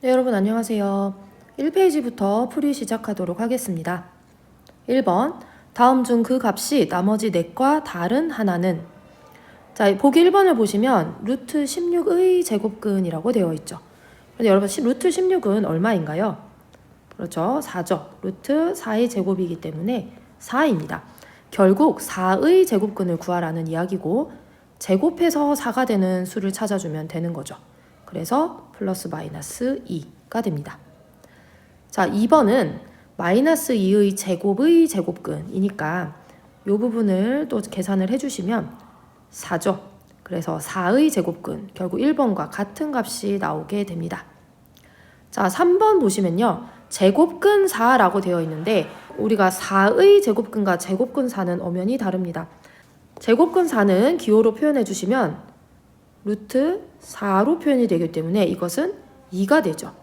네, 여러분 안녕하세요. 1페이지부터 풀이 시작하도록 하겠습니다. 1번, 다음 중 그 값이 나머지 넷과 다른 하나는. 자, 보기 1번을 보시면 루트 16의 제곱근이라고 되어 있죠. 그런데 여러분 루트 16은 얼마인가요? 그렇죠, 4죠. 루트 4의 제곱이기 때문에 4입니다. 결국 4의 제곱근을 구하라는 이야기고, 제곱해서 4가 되는 수를 찾아주면 되는 거죠. 그래서 플러스 마이너스 2가 됩니다. 자, 2번은 마이너스 2의 제곱의 제곱근이니까 이 부분을 또 계산을 해주시면 4죠. 그래서 4의 제곱근, 결국 1번과 같은 값이 나오게 됩니다. 자, 3번 보시면요, 제곱근 4라고 되어 있는데 우리가 4의 제곱근과 제곱근 4는 엄연히 다릅니다. 제곱근 4는 기호로 표현해 주시면 루트 4로 표현이 되기 때문에 이것은 2가 되죠.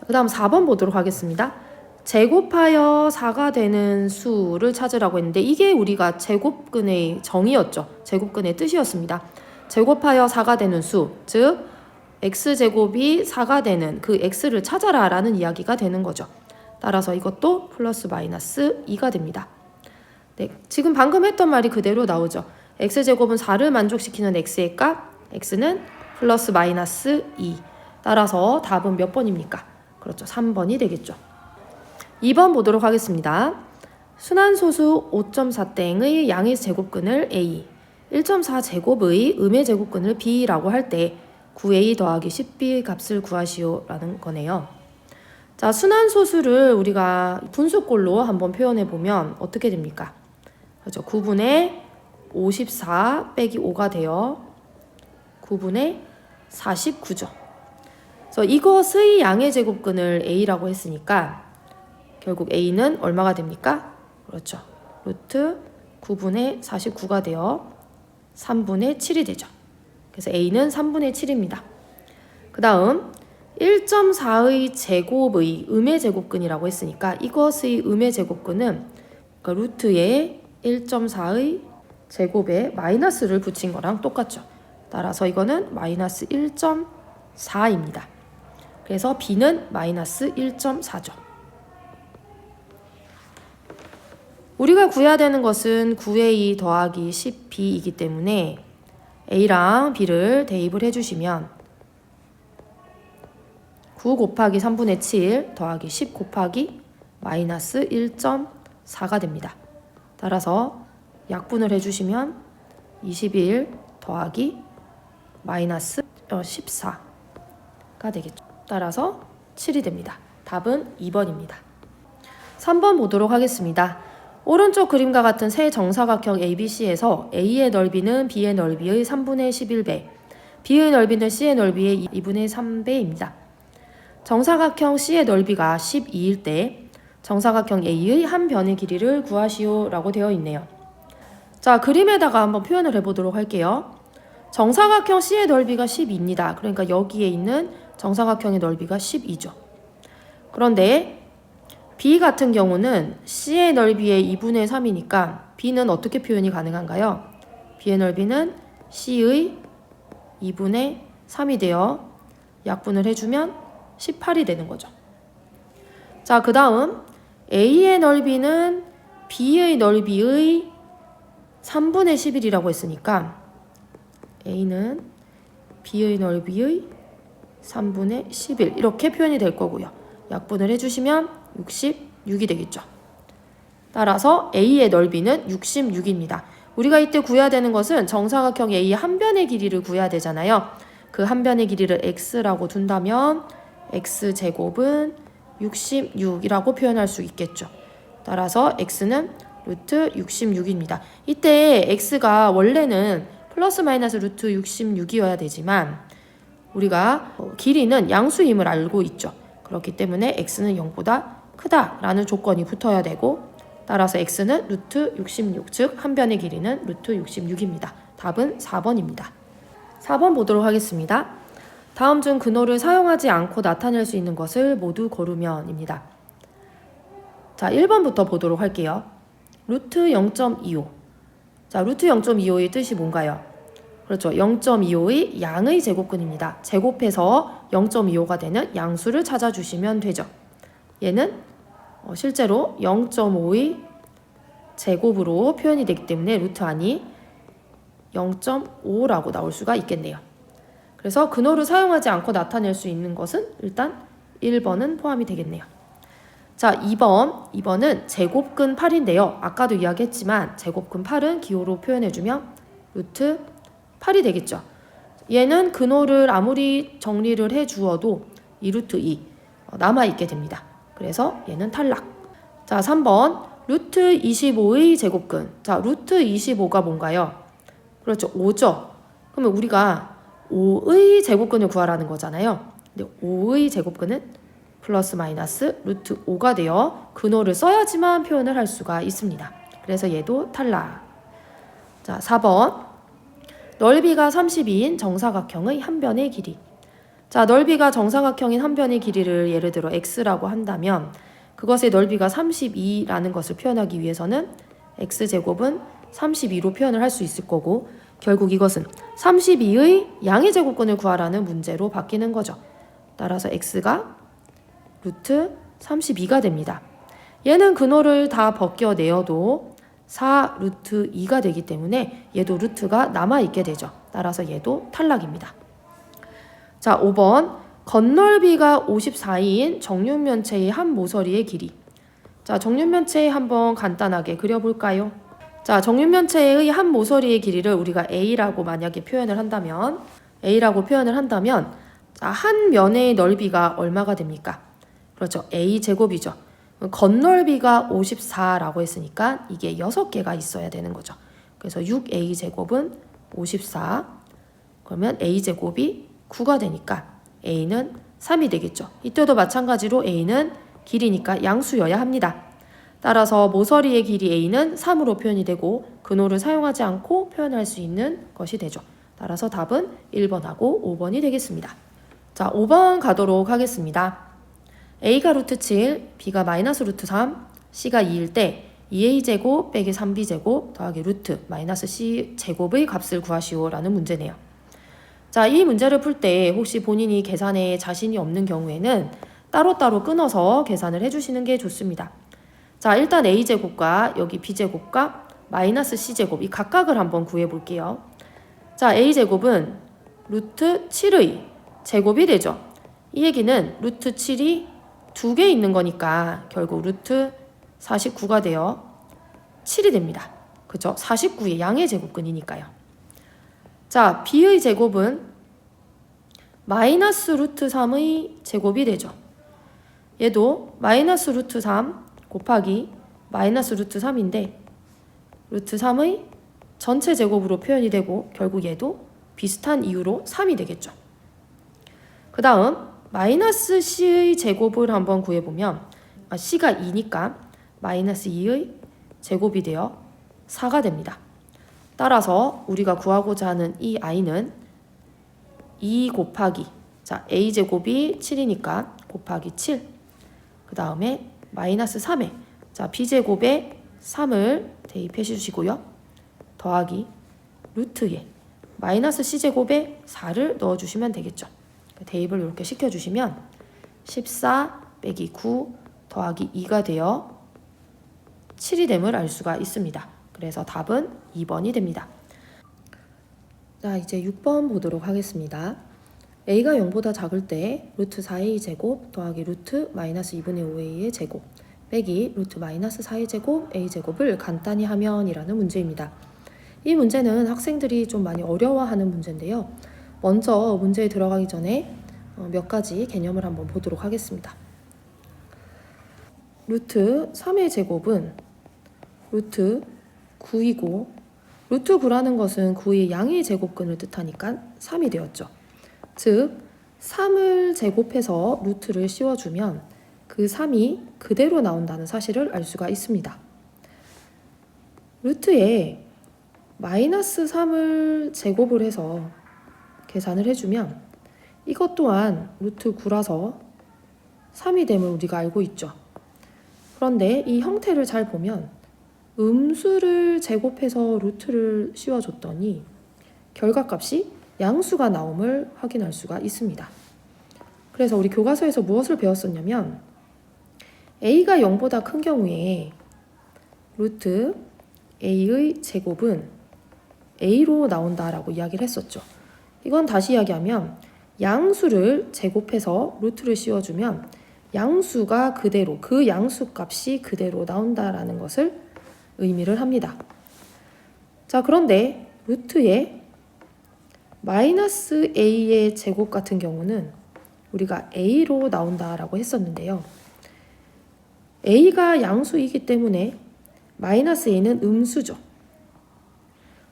그 다음 4번 보도록 하겠습니다. 제곱하여 4가 되는 수를 찾으라고 했는데 이게 우리가 제곱근의 정의였죠. 제곱근의 뜻이었습니다. 제곱하여 4가 되는 수, 즉 x제곱이 4가 되는 그 x를 찾아라 라는 이야기가 되는 거죠. 따라서 이것도 플러스 마이너스 2가 됩니다. 네, 지금 방금 했던 말이 그대로 나오죠. x제곱은 4를 만족시키는 x의 값, x는 플러스 마이너스 2. 따라서 답은 몇 번입니까? 그렇죠, 3번이 되겠죠. 2번 보도록 하겠습니다. 순환소수 5.4땡의 양의 제곱근을 a, 1.4 제곱의 음의 제곱근을 b라고 할 때 9a 더하기 10b의 값을 구하시오 라는 거네요. 자, 순환소수를 우리가 분수꼴로 한번 표현해 보면 어떻게 됩니까? 그렇죠, 9분의 54 빼기 5가 되어 9분의 49죠. 그래서 이것의 양의 제곱근을 a라고 했으니까 결국 a는 얼마가 됩니까? 그렇죠, 루트 9분의 49가 되어 3분의 7이 되죠. 그래서 a는 3분의 7입니다. 그 다음 1.4의 제곱의 음의 제곱근이라고 했으니까 이것의 음의 제곱근은 그러니까 루트에 1.4의 제곱에 마이너스를 붙인 거랑 똑같죠. 따라서 이거는 마이너스 1.4입니다. 그래서 b는 마이너스 1.4죠. 우리가 구해야 되는 것은 9a 더하기 10b이기 때문에 a랑 b를 대입을 해주시면 9 곱하기 3분의 7 더하기 10 곱하기 마이너스 1.4가 됩니다. 따라서 약분을 해주시면 21 더하기 마이너스 14가 되겠죠. 따라서 7이 됩니다. 답은 2번입니다. 3번 보도록 하겠습니다. 오른쪽 그림과 같은 세 정사각형 ABC에서 A의 넓이는 B의 넓이의 3분의 11배, B의 넓이는 C의 넓이의 2분의 3배입니다. 정사각형 C의 넓이가 12일 때 정사각형 A의 한 변의 길이를 구하시오 라고 되어 있네요. 자, 그림에다가 한번 표현을 해보도록 할게요. 정사각형 C의 넓이가 12입니다. 그러니까 여기에 있는 정사각형의 넓이가 12죠. 그런데 B 같은 경우는 C의 넓이의 2분의 3이니까 B는 어떻게 표현이 가능한가요? B의 넓이는 C의 2분의 3이 되어 약분을 해주면 18이 되는 거죠. 자, 그 다음 A의 넓이는 B의 넓이의 3분의 11이라고 했으니까 A는 B의 넓이의 3분의 11 이렇게 표현이 될 거고요. 약분을 해주시면 66이 되겠죠. 따라서 A의 넓이는 66입니다. 우리가 이때 구해야 되는 것은 정사각형 A의 한 변의 길이를 구해야 되잖아요. 그 한 변의 길이를 x라고 둔다면 x제곱은 66이라고 표현할 수 있겠죠. 따라서 x는 루트 66입니다. 이때 x가 원래는 플러스 마이너스 루트 66이어야 되지만 우리가 길이는 양수임을 알고 있죠. 그렇기 때문에 x는 0보다 크다라는 조건이 붙어야 되고, 따라서 x는 루트 66, 즉 한 변의 길이는 루트 66입니다. 답은 4번입니다. 4번 보도록 하겠습니다. 다음 중 근호를 사용하지 않고 나타낼 수 있는 것을 모두 고르면입니다. 자, 1번부터 보도록 할게요. 루트 0.25. 자, 루트 0.25의 뜻이 뭔가요? 그렇죠. 0.25의 양의 제곱근입니다. 제곱해서 0.25가 되는 양수를 찾아주시면 되죠. 얘는 실제로 0.5의 제곱으로 표현이 되기 때문에 루트 안이 0.5라고 나올 수가 있겠네요. 그래서 근호를 사용하지 않고 나타낼 수 있는 것은 일단 1번은 포함이 되겠네요. 자, 2번은 제곱근 8인데요. 아까도 이야기했지만 제곱근 8은 기호로 표현해주면 루트 8이 되겠죠. 얘는 근호를 아무리 정리를 해주어도 2 루트 2 남아있게 됩니다. 그래서 얘는 탈락. 자, 3번 루트 25의 제곱근. 자, 루트 25가 뭔가요? 그렇죠. 5죠. 그러면 우리가 5의 제곱근을 구하라는 거잖아요. 근데 5의 제곱근은 플러스 마이너스 루트 5가 되어 근호를 써야지만 표현을 할 수가 있습니다. 그래서 얘도 탈락. 자, 4번 넓이가 32인 정사각형의 한 변의 길이. 자, 넓이가 정사각형인 한 변의 길이를 예를 들어 x라고 한다면 그것의 넓이가 32라는 것을 표현하기 위해서는 x제곱은 32로 표현을 할 수 있을 거고 결국 이것은 32의 양의 제곱근을 구하라는 문제로 바뀌는 거죠. 따라서 x가 루트 32가 됩니다. 얘는 근호를 다 벗겨내어도 4 루트 2가 되기 때문에 얘도 루트가 남아있게 되죠. 따라서 얘도 탈락입니다. 자, 5번 겉넓이가 54인 정육면체의 한 모서리의 길이. 자, 정육면체 한번 간단하게 그려볼까요? 자, 정육면체의 한 모서리의 길이를 우리가 A라고 만약에 표현을 한다면 자, 한 면의 넓이가 얼마가 됩니까? 그렇죠. A제곱이죠. 겉넓이가 54라고 했으니까 이게 6개가 있어야 되는 거죠. 그래서 6A제곱은 54. 그러면 A제곱이 9가 되니까 A는 3이 되겠죠. 이때도 마찬가지로 A는 길이니까 양수여야 합니다. 따라서 모서리의 길이 A는 3으로 표현이 되고 근호를 사용하지 않고 표현할 수 있는 것이 되죠. 따라서 답은 1번하고 5번이 되겠습니다. 자, 5번 가도록 하겠습니다. A가 루트 7, B가 마이너스 루트 3, C가 2일 때 2A제곱 빼기 3B제곱 더하기 루트 마이너스 C제곱의 값을 구하시오 라는 문제네요. 자, 이 문제를 풀 때 혹시 본인이 계산에 자신이 없는 경우에는 따로따로 끊어서 계산을 해주시는 게 좋습니다. 자, 일단 A제곱과 여기 B제곱과 마이너스 C제곱 이 각각을 한번 구해볼게요. 자, A제곱은 루트 7의 제곱이 되죠. 이 얘기는 루트 7이 2개 있는 거니까 결국 루트 49가 되어 7이 됩니다. 그죠? 49의 양의 제곱근이니까요. 자, B의 제곱은 마이너스 루트 3의 제곱이 되죠. 얘도 마이너스 루트 3 곱하기 마이너스 루트 3인데 루트 3의 전체 제곱으로 표현이 되고 결국 얘도 비슷한 이유로 3이 되겠죠. 그 다음 마이너스 C의 제곱을 한번 구해보면 C가 2니까 마이너스 2의 제곱이 되어 4가 됩니다. 따라서 우리가 구하고자 하는 이 I는 2 곱하기 자 A제곱이 7이니까 곱하기 7 그 다음에 마이너스 3에 자 B제곱에 3을 대입해 주시고요. 더하기 루트에 마이너스 C제곱에 4를 넣어주시면 되겠죠. 대입을 이렇게 시켜주시면 14 빼기 9 더하기 2가 되어 7이 됨을 알 수가 있습니다. 그래서 답은 2번이 됩니다. 자, 이제 6번 보도록 하겠습니다. A가 0보다 작을 때 루트 4A 제곱 더하기 루트 마이너스 2분의 5A의 제곱 빼기 루트 마이너스 4A 제곱 A제곱을 간단히 하면 이라는 문제입니다. 이 문제는 학생들이 좀 많이 어려워하는 문제인데요. 먼저 문제에 들어가기 전에 몇 가지 개념을 한번 보도록 하겠습니다. 루트 3의 제곱은 루트 9이고 루트 9라는 것은 9의 양의 제곱근을 뜻하니까 3이 되었죠. 즉 3을 제곱해서 루트를 씌워주면 그 3이 그대로 나온다는 사실을 알 수가 있습니다. 루트에 마이너스 3을 제곱을 해서 계산을 해주면 이것 또한 루트 9라서 3이 됨을 우리가 알고 있죠. 그런데 이 형태를 잘 보면 음수를 제곱해서 루트를 씌워줬더니 결과값이 양수가 나옴을 확인할 수가 있습니다. 그래서 우리 교과서에서 무엇을 배웠었냐면 a가 0보다 큰 경우에 루트 a의 제곱은 a로 나온다라고 이야기를 했었죠. 이건 다시 이야기하면 양수를 제곱해서 루트를 씌워주면 양수가 그대로, 그 양수값이 그대로 나온다라는 것을 의미를 합니다. 자, 그런데 루트의 마이너스 a의 제곱 같은 경우는 우리가 a로 나온다라고 했었는데요. a가 양수이기 때문에 마이너스 a는 음수죠.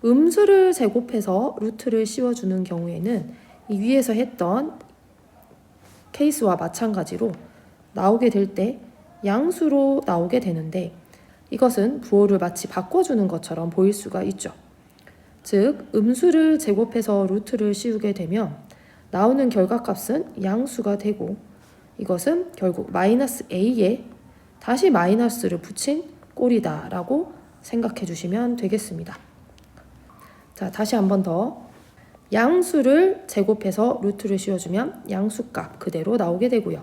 음수를 제곱해서 루트를 씌워주는 경우에는 이 위에서 했던 케이스와 마찬가지로 나오게 될 때 양수로 나오게 되는데 이것은 부호를 마치 바꿔주는 것처럼 보일 수가 있죠. 즉 음수를 제곱해서 루트를 씌우게 되면 나오는 결과값은 양수가 되고 이것은 결국 마이너스 a에 다시 마이너스를 붙인 꼴이다 라고 생각해 주시면 되겠습니다. 자, 다시 한 번 더. 양수를 제곱해서 루트를 씌워주면 양수값 그대로 나오게 되고요.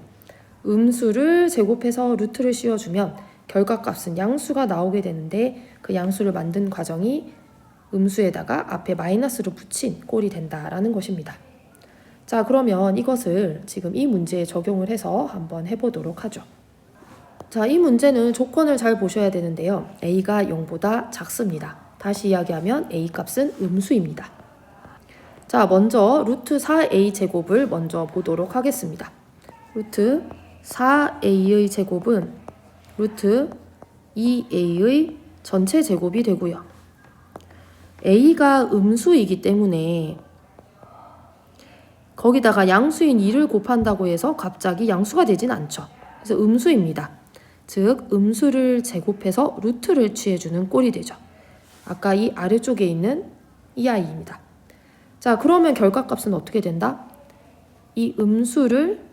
음수를 제곱해서 루트를 씌워주면 결과값은 양수가 나오게 되는데 그 양수를 만든 과정이 음수에다가 앞에 마이너스를 붙인 꼴이 된다라는 것입니다. 자, 그러면 이것을 지금 이 문제에 적용을 해서 한번 해보도록 하죠. 자, 이 문제는 조건을 잘 보셔야 되는데요. a가 0보다 작습니다. 다시 이야기하면 a 값은 음수입니다. 자, 먼저 루트 4a 제곱을 먼저 보도록 하겠습니다. 루트 4a의 제곱은 루트 2a의 전체 제곱이 되고요. a가 음수이기 때문에 거기다가 양수인 2를 곱한다고 해서 갑자기 양수가 되진 않죠. 그래서 음수입니다. 즉 음수를 제곱해서 루트를 취해주는 꼴이 되죠. 아까 이 아래쪽에 있는 이 아이입니다. 자, 그러면 결과값은 어떻게 된다? 이 음수를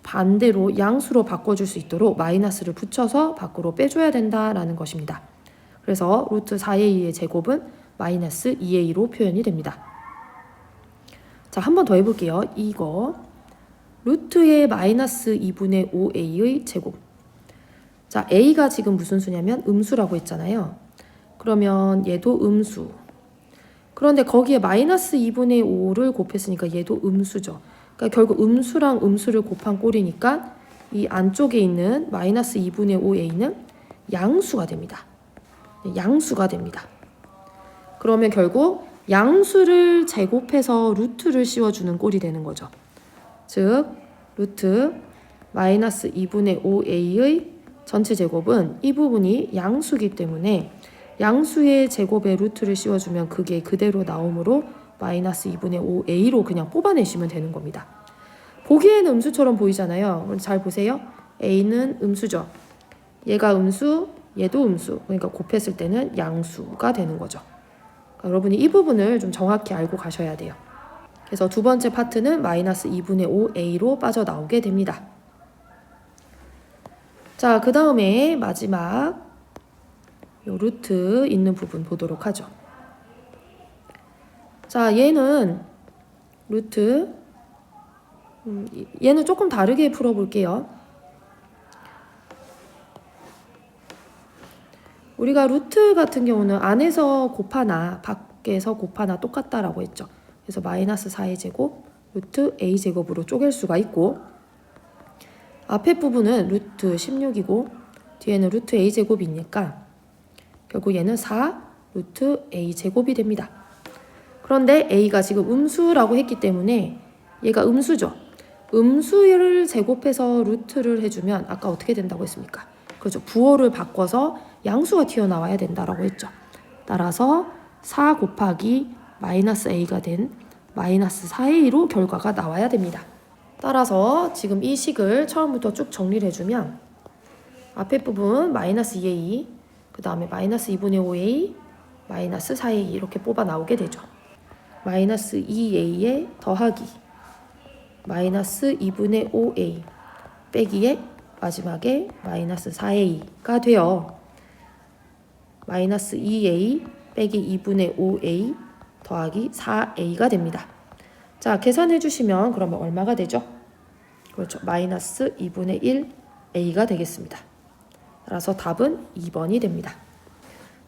반대로 양수로 바꿔줄 수 있도록 마이너스를 붙여서 밖으로 빼줘야 된다라는 것입니다. 그래서 루트 4a의 제곱은 마이너스 2a로 표현이 됩니다. 자, 한 번 더 해볼게요. 이거 루트의 마이너스 2분의 5a의 제곱. 자, a가 지금 무슨 수냐면 음수라고 했잖아요. 그러면 얘도 음수. 그런데 거기에 마이너스 2분의 5를 곱했으니까 얘도 음수죠. 그러니까 결국 음수랑 음수를 곱한 꼴이니까 이 안쪽에 있는 마이너스 2분의 5a는 양수가 됩니다. 양수가 됩니다. 그러면 결국 양수를 제곱해서 루트를 씌워주는 꼴이 되는 거죠. 즉 루트 마이너스 2분의 5a의 전체 제곱은 이 부분이 양수이기 때문에 양수의 제곱에 루트를 씌워주면 그게 그대로 나오므로 마이너스 2분의 5a로 그냥 뽑아내시면 되는 겁니다. 보기에는 음수처럼 보이잖아요. 잘 보세요. a는 음수죠. 얘가 음수, 얘도 음수. 그러니까 곱했을 때는 양수가 되는 거죠. 그러니까 여러분이 이 부분을 좀 정확히 알고 가셔야 돼요. 그래서 두 번째 파트는 마이너스 2분의 5a로 빠져나오게 됩니다. 자, 그 다음에 마지막 요 루트 있는 부분 보도록 하죠. 자, 얘는 루트 얘는 조금 다르게 풀어볼게요. 우리가 루트 같은 경우는 안에서 곱하나 밖에서 곱하나 똑같다라고 했죠. 그래서 마이너스 4의 제곱 루트 a 제곱으로 쪼갤 수가 있고 앞에 부분은 루트 16이고 뒤에는 루트 a 제곱이니까 결국 얘는 4 루트 a 제곱이 됩니다. 그런데 a가 지금 음수라고 했기 때문에 얘가 음수죠. 음수를 제곱해서 루트를 해주면 아까 어떻게 된다고 했습니까? 그렇죠. 부호를 바꿔서 양수가 튀어나와야 된다라고 했죠. 따라서 4 곱하기 마이너스 a가 된 마이너스 4a로 결과가 나와야 됩니다. 따라서 지금 이 식을 처음부터 쭉 정리를 해주면 앞에 부분 마이너스 2a 그 다음에 마이너스 2분의 5a 마이너스 4a 이렇게 뽑아 나오게 되죠. 마이너스 2a에 더하기 마이너스 2분의 5a 빼기에 마지막에 마이너스 4a가 되어 마이너스 2a 빼기 2분의 5a 더하기 4a가 됩니다. 자, 계산해 주시면 그러면 얼마가 되죠? 그렇죠. 마이너스 2분의 1a가 되겠습니다. 따라서 답은 2번이 됩니다.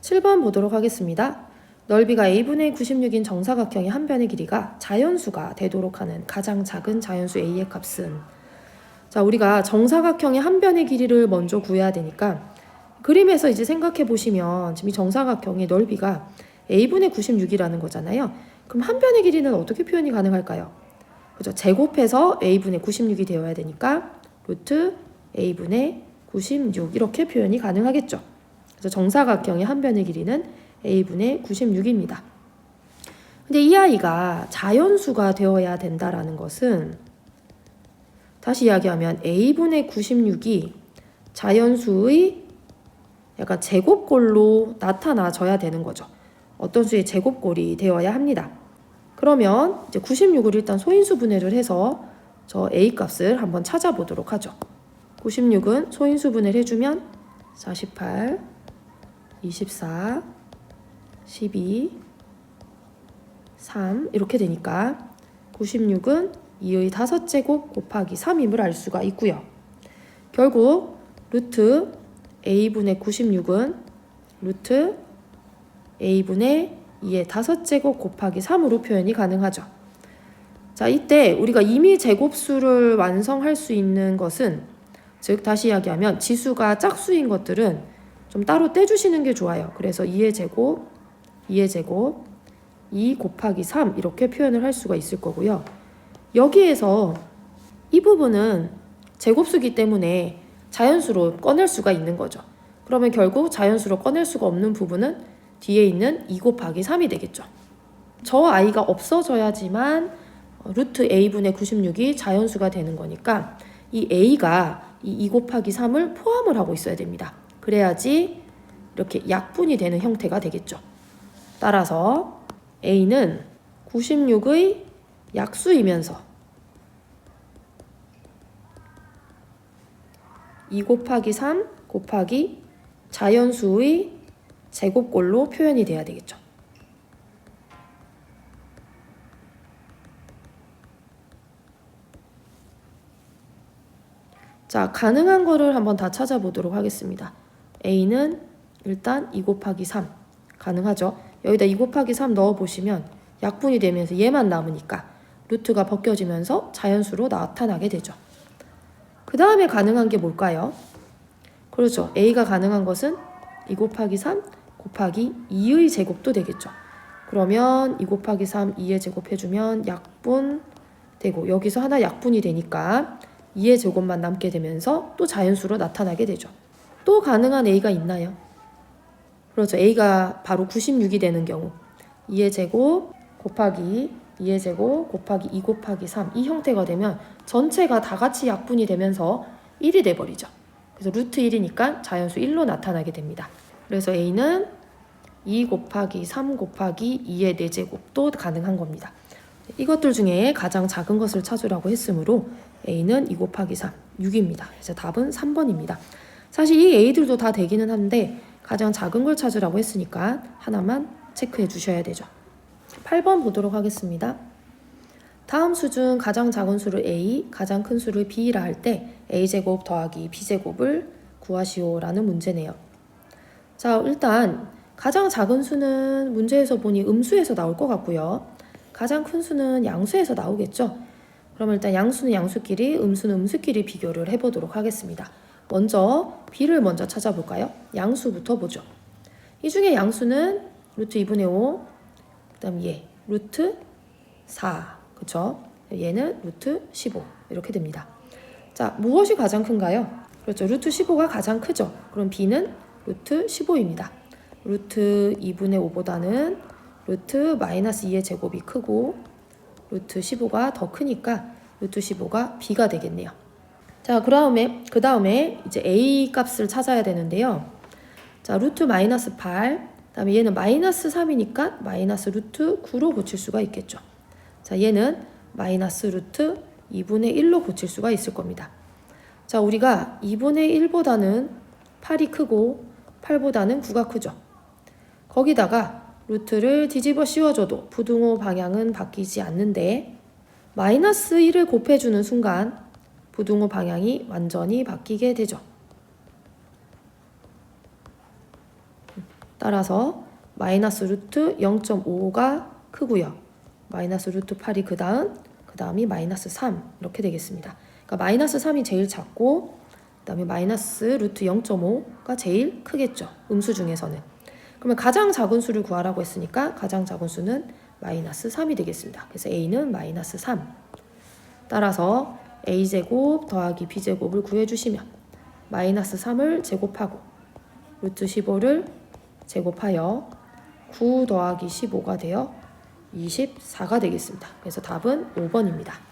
7번 보도록 하겠습니다. 넓이가 a분의 96인 정사각형의 한 변의 길이가 자연수가 되도록 하는 가장 작은 자연수 a의 값은, 자, 우리가 정사각형의 한 변의 길이를 먼저 구해야 되니까 그림에서 이제 생각해 보시면 지금 이 정사각형의 넓이가 a분의 96이라는 거잖아요. 그럼 한 변의 길이는 어떻게 표현이 가능할까요? 그죠? 제곱해서 a분의 96이 되어야 되니까 루트 a분의 96 이렇게 표현이 가능하겠죠. 그래서 정사각형의 한 변의 길이는 a분의 96입니다. 근데 이 아이가 자연수가 되어야 된다라는 것은, 다시 이야기하면 a분의 96이 자연수의 약간 제곱꼴로 나타나져야 되는 거죠. 어떤 수의 제곱꼴이 되어야 합니다. 그러면 이제 96을 일단 소인수 분해를 해서 저 a 값을 한번 찾아보도록 하죠. 96은 소인수 분해를 해주면 48, 24, 12, 3 이렇게 되니까 96은 2의 5제곱 곱하기 3임을 알 수가 있고요. 결국 루트 a분의 96은 루트 a분의 2의 5제곱 곱하기 3으로 표현이 가능하죠. 자, 이때 우리가 임의 제곱수를 완성할 수 있는 것은, 즉 다시 이야기하면 지수가 짝수인 것들은 좀 따로 떼주시는 게 좋아요. 그래서 2의 제곱, 2의 제곱, 2 곱하기 3 이렇게 표현을 할 수가 있을 거고요. 여기에서 이 부분은 제곱수기 때문에 자연수로 꺼낼 수가 있는 거죠. 그러면 결국 자연수로 꺼낼 수가 없는 부분은 뒤에 있는 2 곱하기 3이 되겠죠. 저 아이가 없어져야지만 루트 a분의 96이 자연수가 되는 거니까 이 a가 이 2 곱하기 3을 포함을 하고 있어야 됩니다. 그래야지 이렇게 약분이 되는 형태가 되겠죠. 따라서 a는 96의 약수이면서 2 곱하기 3 곱하기 자연수의 제곱꼴로 표현이 돼야 되겠죠. 자, 가능한 거를 한번 다 찾아보도록 하겠습니다. a는 일단 2 곱하기 3 가능하죠. 여기다 2 곱하기 3 넣어보시면 약분이 되면서 얘만 남으니까 루트가 벗겨지면서 자연수로 나타나게 되죠. 그 다음에 가능한 게 뭘까요? 그렇죠. a가 가능한 것은 2 곱하기 3 곱하기 2의 제곱도 되겠죠. 그러면 2 곱하기 3 2의 제곱 해주면 약분 되고, 여기서 하나 약분이 되니까 2의 제곱만 남게 되면서 또 자연수로 나타나게 되죠. 또 가능한 a가 있나요? 그렇죠. a가 바로 96이 되는 경우 2의 제곱 곱하기 2의 제곱 곱하기 2 곱하기 3 이 형태가 되면 전체가 다 같이 약분이 되면서 1이 돼버리죠. 그래서 루트 1이니까 자연수 1로 나타나게 됩니다. 그래서 a는 2 곱하기 3 곱하기 2의 4제곱도 가능한 겁니다. 이것들 중에 가장 작은 것을 찾으라고 했으므로 a는 2 곱하기 3, 6입니다. 그래서 답은 3번입니다. 사실 이 a들도 다 되기는 한데 가장 작은 걸 찾으라고 했으니까 하나만 체크해 주셔야 되죠. 8번 보도록 하겠습니다. 다음 수 중 가장 작은 수를 a, 가장 큰 수를 b라 할 때 a제곱 더하기 b제곱을 구하시오라는 문제네요. 자, 일단 가장 작은 수는 문제에서 보니 음수에서 나올 것 같고요. 가장 큰 수는 양수에서 나오겠죠. 그러면 일단 양수는 양수끼리, 음수는 음수끼리 비교를 해보도록 하겠습니다. 먼저 b를 먼저 찾아볼까요? 양수부터 보죠. 이 중에 양수는 루트 2분의 5, 그 다음 얘 루트 4, 그쵸? 얘는 루트 15 이렇게 됩니다. 자, 무엇이 가장 큰가요? 그렇죠. 루트 15가 가장 크죠. 그럼 b는 루트 15입니다. 루트 2분의 5보다는 루트 마이너스 2의 제곱이 크고 루트 15가 더 크니까 루트 15가 b가 되겠네요. 자, 그 다음에 이제 a 값을 찾아야 되는데요. 자, 루트 마이너스 8, 그 다음에 얘는 마이너스 3이니까 마이너스 루트 9로 고칠 수가 있겠죠. 자, 얘는 마이너스 루트 2분의 1로 고칠 수가 있을 겁니다. 자, 우리가 2분의 1보다는 8이 크고 8보다는 9가 크죠. 거기다가 루트를 뒤집어 씌워줘도 부등호 방향은 바뀌지 않는데 마이너스 1을 곱해주는 순간 부등호 방향이 완전히 바뀌게 되죠. 따라서 마이너스 루트 0.5가 크고요. 마이너스 루트 8이 그 다음이 마이너스 3 이렇게 되겠습니다. 그러니까 마이너스 3이 제일 작고 그 다음에 마이너스 루트 0.5가 제일 크겠죠. 음수 중에서는. 그러면 가장 작은 수를 구하라고 했으니까 가장 작은 수는 마이너스 3이 되겠습니다. 그래서 a는 마이너스 3. 따라서 a제곱 더하기 b제곱을 구해주시면 마이너스 3을 제곱하고 루트 15를 제곱하여 9 더하기 15가 되어 24가 되겠습니다. 그래서 답은 5번입니다.